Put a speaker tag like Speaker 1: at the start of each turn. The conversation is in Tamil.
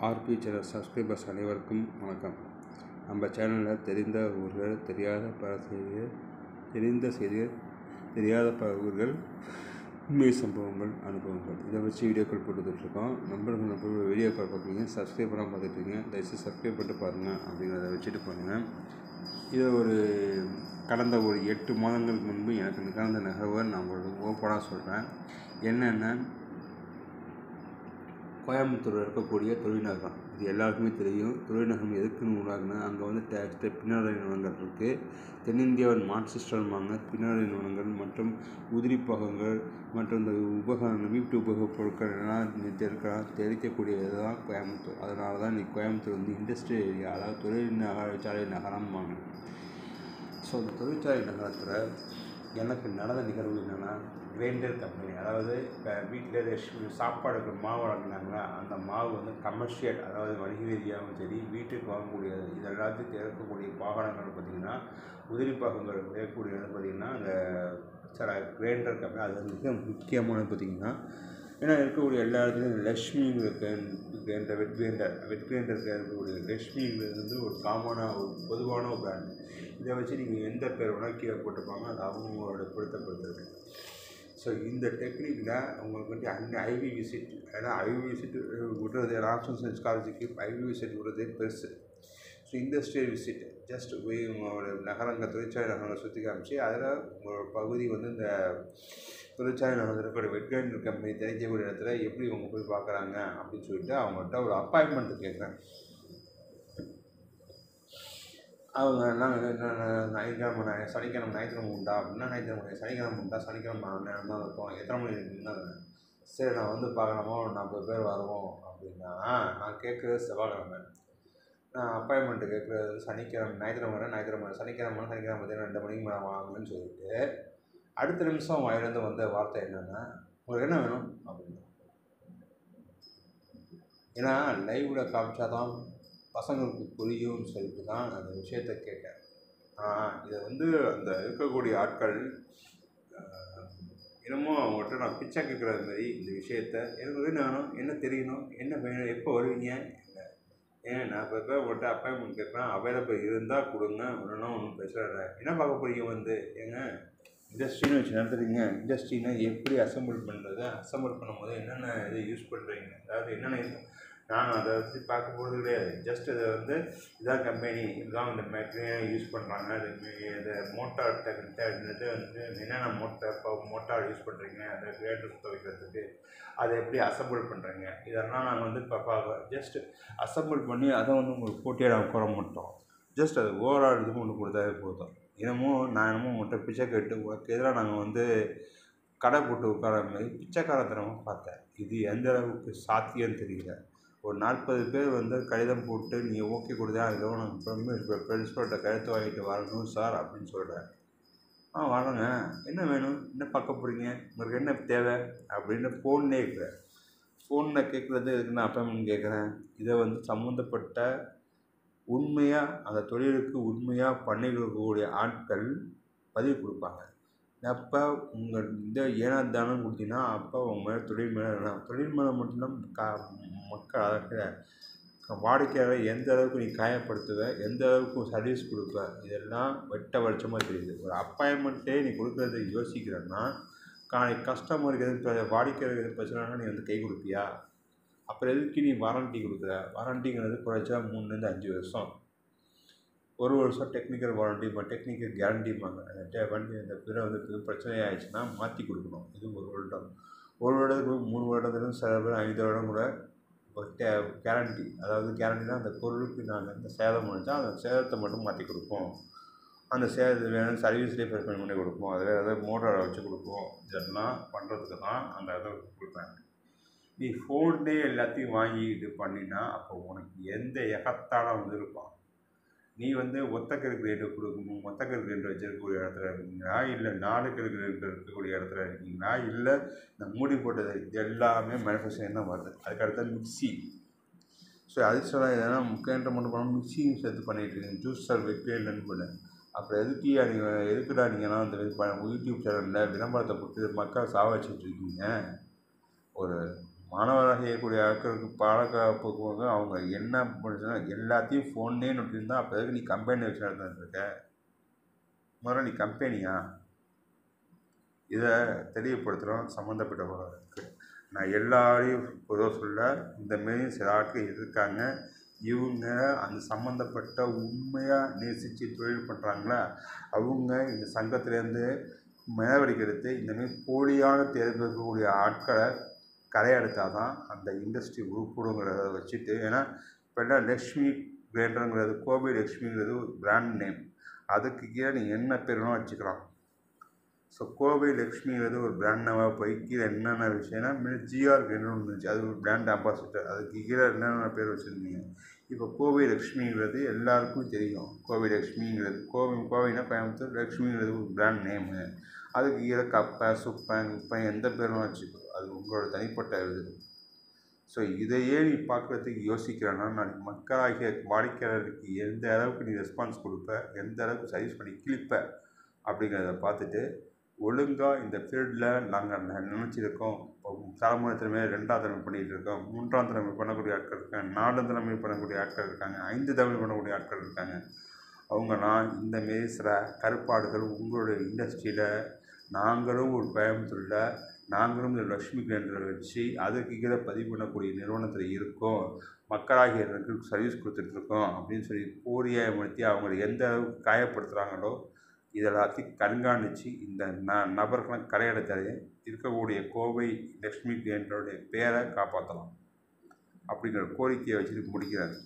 Speaker 1: ஆர்பி சேனல் சப்ஸ்கிரைபர்ஸ் அனைவருக்கும் வணக்கம். நம்ம சேனலில் தெரிந்த ஊர்கள், தெரியாத பல செய்திகள், தெரிந்த செய்திகள், தெரியாத பல ஊர்கள், உண்மை சம்பவங்கள், அனுபவங்கள், இதை வச்சு வீடியோக்கள் போட்டுக்கிட்டுருக்கோம். நம்ம வீடியோக்கள் பார்க்குறீங்க, சப்ஸ்கிரைப் பண்ணால் பார்த்துட்ருக்கீங்க, தயவுசெய்து சப்ஸ்கிரைப் பண்ணிட்டு பாருங்கள் அப்படிங்கிறத வச்சுட்டு பாருங்கள். இது கடந்த 8 மாதங்களுக்கு முன்பு எனக்கு நிகழ்ந்த நிகழ்வை நான் உங்களுக்கு ஓப்பனாக சொல்கிறேன். என்னென்ன, கோயம்புத்தூரில் இருக்கக்கூடிய தொழில்நகரம், இது எல்லாருக்குமே தெரியும். தொழில்நகரம் எதுக்குன்னு உருவாக்குனா, அங்கே பின்னலாடை நிறுவனங்கள் இருக்குது. தென்னிந்தியாவின் மான்செஸ்டர்மாங்க பின்னலாடை நிறுவனங்கள் மற்றும் உதிரி பாகங்கள் மற்றும் இந்த வீட்டு உபயோகப் பொருட்கள் எல்லாம் தெரிவிக்கக்கூடியது தான் கோயம்புத்தூர். அதனால தான் இன்றைக்கி கோயம்புத்தூர் இண்டஸ்ட்ரியல் ஏரியா, அதாவது தொழிற்சாலை நகரம்பாங்க. ஸோ இந்த தொழிற்சாலை நகரத்தில் எனக்கு நடந்த நிகழ்வு என்னென்னா, கிரைண்டர் கம்பெனி, அதாவது இப்போ வீட்டில் சாப்பாடுக்கு மாவு வழங்கினாங்களா, அந்த மாவு கமர்ஷியல், அதாவது வணிக ரீதியாகவும் சரி, வீட்டுக்கு வாங்கக்கூடிய இது எல்லாத்தையும் இருக்கக்கூடிய வாகனங்கள் பார்த்திங்கன்னா, உதிரி பாகங்கள் செய்யக்கூடியது பார்த்திங்கன்னா அந்த கிரைண்டர் கம்பெனி. அது மிக முக்கியமானது பார்த்திங்கன்னா, ஏன்னா இருக்கக்கூடிய எல்லா இடத்துலையும் லக்ஷ்மிங்கிற வெட் கிரைண்டர் இருக்கக்கூடிய லக்ஷ்மிங்கிறது ஒரு காமனாக பொதுவான ஒரு பிராண்டு. இதை வச்சு நீங்கள் எந்த பேர் வேணால் கீழே போட்டுப்பாங்க, அது அவங்களோட பொருத்தப்படுத்துறது. ஸோ இந்த டெக்னிக்கில் உங்களுக்கு ஐவி விசிட், ஏன்னா ஐவி விசிட் விடுறது ஆப்ஷன் சயின்ஸ் காலேஜுக்கு ஐவி விசிட் விடுறதே பெருசு. ஸோ இண்டஸ்ட்ரியல் விசிட் ஜஸ்ட் போய் உங்களோட நகரங்கள், தொழிற்சாலை நகரங்களை சுற்றி காமிச்சு, அதில் உங்களோட பகுதி இந்த தொழிற்சாலை நகரத்தில் இருக்கக்கூடிய வெட் கிரைண்டர் கம்பெனி தெரிஞ்சக்கூடிய இடத்துல எப்படி அவங்க போய் பார்க்குறாங்க அப்படின்னு சொல்லிட்டு அவங்கள்ட்ட ஒரு அப்பாயின்மெண்ட்டு கேட்குறேன். அவங்க எல்லாம் சனிக்கிழமை ஞாயிற்றுக்கிழமை உண்டா அப்படின்னா, சனிக்கிழமை உண்டா, சனிக்கிழமை நேரம் தான் இருக்கும், எத்தனை மணி இருக்குன்னா, சரி நான் பார்க்கலாமா, ஒரு 40 பேர் வருவோம் அப்படின்னா, நான் கேட்குறது செவ்வாய்க்கிழமை, நான் அப்பாயின்மெண்ட்டு கேட்குறது சனிக்கிழமை, ஞாயிற்றுக்கிழமை, சனிக்கிழமை 2 மணிக்கு மேலே வாங்கன்னு சொல்லிட்டு, அடுத்த நிமிஷம் வாயிலேருந்து வந்த வார்த்தை என்னென்னா, உங்களுக்கு என்ன வேணும் அப்படின்னு. ஏன்னா லைவில் காமிச்சா தான் பசங்களுக்கு புரியும்னு சொல்லிட்டு தான் அந்த விஷயத்தை கேட்டேன். இதை அந்த இருக்கக்கூடிய ஆட்கள் என்னமோ அவங்கள்ட்ட நான் பிச்சை கேட்குறது மாதிரி இந்த விஷயத்த, எனக்கு என்ன வேணும், என்ன தெரியணும், என்ன வேணும், எப்போ வருவீங்க, இல்லை ஏன் நான் இப்போ உங்கள்கிட்ட அப்பாயின்மெண்ட் கேட்குறேன், அவைலபிள் இருந்தால் கொடுங்க, ஒன்றுனா ஒன்றும் பிரச்சனை இல்லை. என்ன பார்க்க போறீங்க ஏங்க இண்டஸ்ட்ரின்னு வச்சு நடத்துறீங்க, இண்டஸ்ட்ரின்னா எப்படி அசம்பிள் பண்ணுறது, அசம்பிள் பண்ணும்போது என்னென்ன இதை யூஸ் பண்ணுறீங்க, அதாவது என்னென்ன நாங்கள் அதை வச்சு பார்க்க போகிறது கிடையாது. ஜஸ்ட் அதை இதான் கம்பெனி, இதுதான் இந்த மெட்டீரியல் யூஸ் பண்ணுறாங்க, இது மோட்டார் டெக்னிட்டு என்னென்ன மோட்டார் யூஸ் பண்ணுறீங்க, அந்த கிரைண்டர் சுத்த வைக்கிறதுக்கு அதை எப்படி அசம்பிள் பண்ணுறீங்க, இதெல்லாம் நாங்கள் இப்போ ஜஸ்ட் அசம்பிள் பண்ணி அதை உங்களுக்கு போட்டியாக நாங்கள் போட மாட்டோம். ஜஸ்ட் அது ஓவரால் இது ஒன்று கொடுத்தாவே போதும். நான் உங்கள்கிட்ட பிச்சை கேட்டு உங்களுக்கு எதிராக நாங்கள் கடை போட்டு உட்கார மாதிரி பிச்சைக்காரத்தனமாக பார்த்தேன். இது எந்த அளவுக்கு சாத்தியம் தெரியல. ஒரு 40 பேர் கடிதம் போட்டு நீங்கள் ஓகே கொடுத்தா, அதில் நாங்கள் பிரின்ஸ்பல்கிட்ட கழுத்து வாங்கிட்டு வரணும் சார் அப்படின்னு சொல்கிறேன். வரேங்க, என்ன வேணும், என்ன பார்க்க போகிறீங்க, உங்களுக்கு என்ன தேவை அப்படின்னு ஃபோனில் கேட்குறது எதுக்கு நான் அப்பாயின்மெண்ட் கேட்குறேன். இதை சம்மந்தப்பட்ட உண்மையாக அந்த தொழிலுக்கு உண்மையாக பண்ணி கொடுக்கக்கூடிய ஆட்கள் பதிவு கொடுப்பாங்க. அப்போ உங்கள் ஏனாதானம் கொடுத்தீங்கன்னா அப்போ உங்கள் மேலே தொழில் மேலே மட்டும்தான் மக்கள் அதை வாடிக்கையாளர் எந்த அளவுக்கு நீ காயப்படுத்துவ, எந்த அளவுக்கு சர்வீஸ் கொடுப்ப, இதெல்லாம் வெட்ட வெளிச்சமாக தெரியுது. ஒரு அப்பாயின்மெண்ட்டே நீ கொடுக்குறது யோசிக்கிறேன்னா, கஸ்டமருக்கு எதுவும் வாடிக்கையாளருக்கு எதுவும் பிரச்சனைனா நீ கை கொடுப்பியா? அப்புறம் எதுக்கு நீ வாரண்ட்டி கொடுக்குற? வாரண்ட்டிங்கிறது குறைச்சா 3 to 5 வருஷம், 1 வருஷம் டெக்னிக்கல் வாரண்ட்டி, டெக்னிக்கல் கேரண்டிம்பாங்க. வண்டி இந்த பிரச்சனை ஆகிடுச்சுன்னா மாற்றி கொடுக்கணும். இது 1 வருடம், 1 வருடத்துக்கு 3 வருடத்துக்கு சில பேர் 5 வருடம் கூட கேரண்டி. அதாவது கேரண்டினா அந்த பொருளுக்கு நாங்கள் இந்த சேதம் முடிஞ்சால் அந்த சேதத்தை மட்டும் மாற்றி கொடுப்போம், அந்த சேதத்தை வேணும் சர்வீஸ்லேயே ப்ரிப்பேர் பண்ணி கொடுப்போம், அதில் ஏதாவது மோட்டரை வச்சு கொடுப்போம். இதெல்லாம் பண்ணுறதுக்கு தான் அந்த இதை கொடுப்பாங்க. நீ ஃபோன்லேயே எல்லாத்தையும் வாங்கிட்டு பண்ணினா அப்போ உனக்கு எந்த எகத்தான இருப்பான். நீ ஒத்தக்கல் கிரைண்டர் கொடுக்கணும், ஒத்தக்கல் கிரைண்டர் வச்சிருக்கக்கூடிய இடத்துல இருக்கீங்களா, இல்லை 4 கிரைண்டர் இருக்கக்கூடிய இடத்துல இருக்கீங்களா, இல்லை இந்த மூடி போட்டது, இது எல்லாமே மேனுஃபேக்சரிங் தான் வருது. அதுக்கடுத்த மிக்சி. ஸோ அதிர்ஷ்டம் எதனா கிரைண்டர் மட்டும் பண்ணால் மிக்சியும் சேர்த்து பண்ணிகிட்டு இருக்கீங்க, ஜூஸர் வெட் கிரைண்டர்னு பண்ணு. அப்புறம் எதுக்குடா நீங்கள்லாம் யூடியூப் சேனலில் விளம்பரத்தை போட்டு மக்கள் சாவ வச்சுட்டு இருக்கீங்க. ஒரு மாணவராக செய்யக்கூடிய ஆட்களுக்கு பாதுகாப்புக்கு வந்து அவங்க என்ன பண்ணுறதுன்னா எல்லாத்தையும் ஃபோன்லேயே நோட்டிருந்தா அப்போ எதுக்கு நீ கம்பெனி வச்சு நடந்துருக்க? முதல்ல நீ கம்பெனியா? இதை தெளிவுபடுத்துகிறோம் சம்மந்தப்பட்டவர்களுக்கு. நான் எல்லாரையும் பொதுவாக சொல்ல, இந்தமாரி சில ஆட்கள் இருக்காங்க. இவங்க அந்த சம்மந்தப்பட்ட உண்மையாக நேசித்து தொழில் பண்ணுறாங்களா, அவங்க இந்த சங்கத்திலேருந்து நடவடிக்கை எடுத்து இந்தமாரி போலியான தேர்வு இருக்கக்கூடிய ஆட்களை கரையெடுத்தால் தான் அந்த இண்டஸ்ட்ரி உருப்படுங்கிறத வச்சுட்டு. ஏன்னா இப்போ என்ன லக்ஷ்மி கிரைண்டருங்கிறது, கோபி லக்ஷ்மிங்கிறது ஒரு பிராண்ட் நேம். அதுக்கு கீழே நீங்கள் என்ன பேர் வேணால் வச்சுக்கலாம். ஸோ கோபை லக்ஷ்மிங்கிறது ஒரு பிராண்ட் நேமாக போய் கீழே என்னென்ன விஷயம்னா ஜிஆர் கிரைண்டர்னு இருந்துச்சு, அது ஒரு பிராண்ட் அம்பாசிடர். அதுக்கு கீழே என்னென்ன பேர் வச்சுருந்தீங்க. இப்போ கோவை லக்ஷ்மிங்கிறது எல்லாருக்கும் தெரியும். கோவை லக்ஷ்மிங்கிறது கோவைனா கோயம்புத்தூர், லக்ஷ்மிங்கிறது ஒரு பிராண்ட் நேமு. அதுக்கு கீழே கப்பை சுப்பன் குப்பன் எந்த பேரும் வச்சுக்கோ, அது உங்களோட தனிப்பட்ட இது. ஸோ இதையே நீ பார்க்குறதுக்கு யோசிக்கிறேன்னா நாளைக்கு மக்களாகிய வாடிக்கையாளருக்கு எந்த அளவுக்கு நீ ரெஸ்பான்ஸ் கொடுப்ப, எந்த அளவுக்கு சர்வீஸ் பண்ணி கிழிப்ப அப்படிங்கிறத பார்த்துட்டு ஒழுங்காக இந்த ஃபீல்டில் நாங்கள் நினச்சிருக்கோம். இப்போ தலைமுறை திறமை 2ஆம் தலைமை பண்ணிகிட்டு இருக்கோம், 3ஆம் தலைமை பண்ணக்கூடிய ஆட்கள் இருக்காங்க, 4ஆம் தலைமை பண்ணக்கூடிய ஆட்கள் இருக்காங்க, 5 தலைமை பண்ணக்கூடிய ஆட்கள் இருக்காங்க. அவங்களாம் இந்தமாரி சில கருப்பாடுகள் உங்களுடைய இண்டஸ்ட்ரியில் நாங்களும் ஒரு கோயம்புத்தூரில் நாங்களும் இந்த லக்ஷ்மி கிரைண்டரை வச்சு அதுக்கு கீழே பதிவு பண்ணக்கூடிய நிறுவனத்தில் இருக்கோம், மக்களாகிய சர்வீஸ் கொடுத்துட்ருக்கோம் அப்படின்னு சொல்லி போலியப்படுத்தி அவங்களை எந்த அளவுக்கு காயப்படுத்துகிறாங்களோ இதெல்லாத்தையும் கண்காணித்து இந்த நபர்களும் கரையெடுத்தாலே இருக்கக்கூடிய கோவை லக்ஷ்மி கிரைண்டருடைய பேரை காப்பாற்றலாம் அப்படிங்கிற கோரிக்கையை வச்சுட்டு முடிக்கிறாங்க.